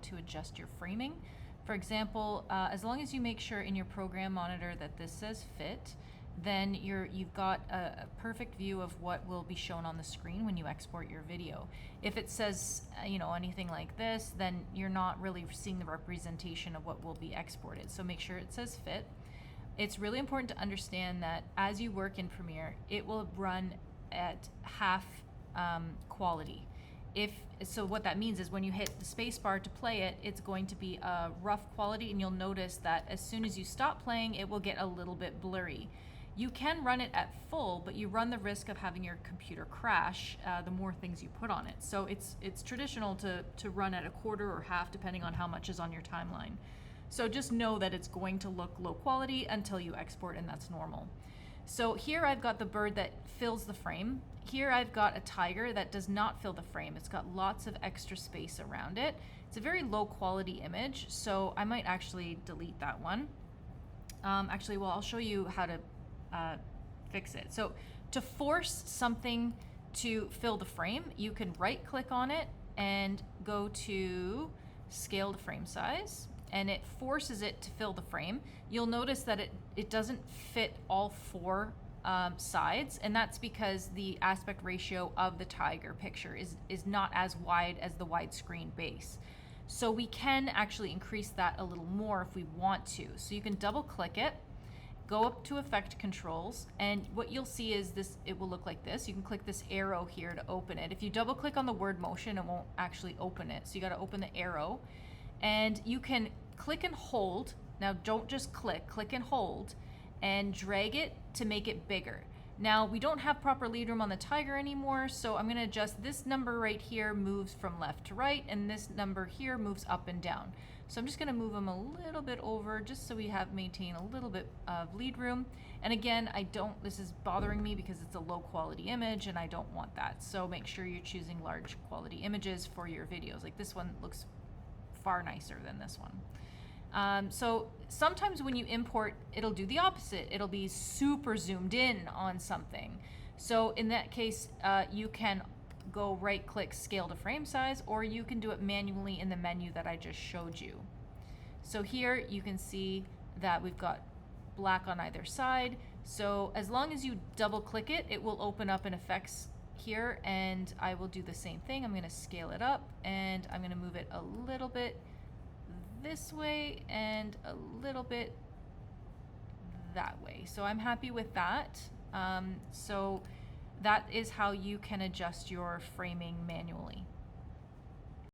to adjust your framing. For example, as long as you make sure in your program monitor that this says fit, then you've got a perfect view of what will be shown on the screen when you export your video. If it says, anything like this, then you're not really seeing the representation of what will be exported. So make sure it says fit. It's really important to understand that as you work in Premiere, it will run at half quality. So what that means is when you hit the space bar to play it, it's going to be a rough quality, and you'll notice that as soon as you stop playing, it will get a little bit blurry. You can run it at full, but you run the risk of having your computer crash the more things you put on it. So it's traditional to run at a quarter or half, depending on how much is on your timeline. So just know that it's going to look low quality until you export, and that's normal. So here I've got the bird that fills the frame. Here I've got a tiger that does not fill the frame. It's got lots of extra space around it. It's a very low quality image, so I might actually delete that one. I'll show you how to fix it. So to force something to fill the frame, you can right click on it and go to scale to frame size, and it forces it to fill the frame. You'll notice that it doesn't fit all four sides, and that's because the aspect ratio of the tiger picture is not as wide as the widescreen base. So we can actually increase that a little more if we want to. So you can double click it, go up to effect controls, and what you'll see is this, it will look like this. You can click this arrow here to open it. If you double click on the word motion, it won't actually open it. So you got to open the arrow, and you can click and hold. Now don't just click and hold, and drag it to make it bigger. Now we don't have proper lead room on the tiger anymore, so I'm going to adjust this number right here moves from left to right, and this number here moves up and down. So I'm just going to move them a little bit over just so we maintain a little bit of lead room. And again, this is bothering me because it's a low quality image and I don't want that. So make sure you're choosing large quality images for your videos. Like this one looks far nicer than this one. So sometimes when you import, it'll do the opposite. It'll be super zoomed in on something. So in that case, you can go right click scale to frame size, or you can do it manually in the menu that I just showed you. So here you can see that we've got black on either side. So as long as you double click it, it will open up in effects here, and I will do the same thing. I'm going to scale it up, and I'm going to move it a little bit this way and a little bit that way. So I'm happy with that. So that is how you can adjust your framing manually.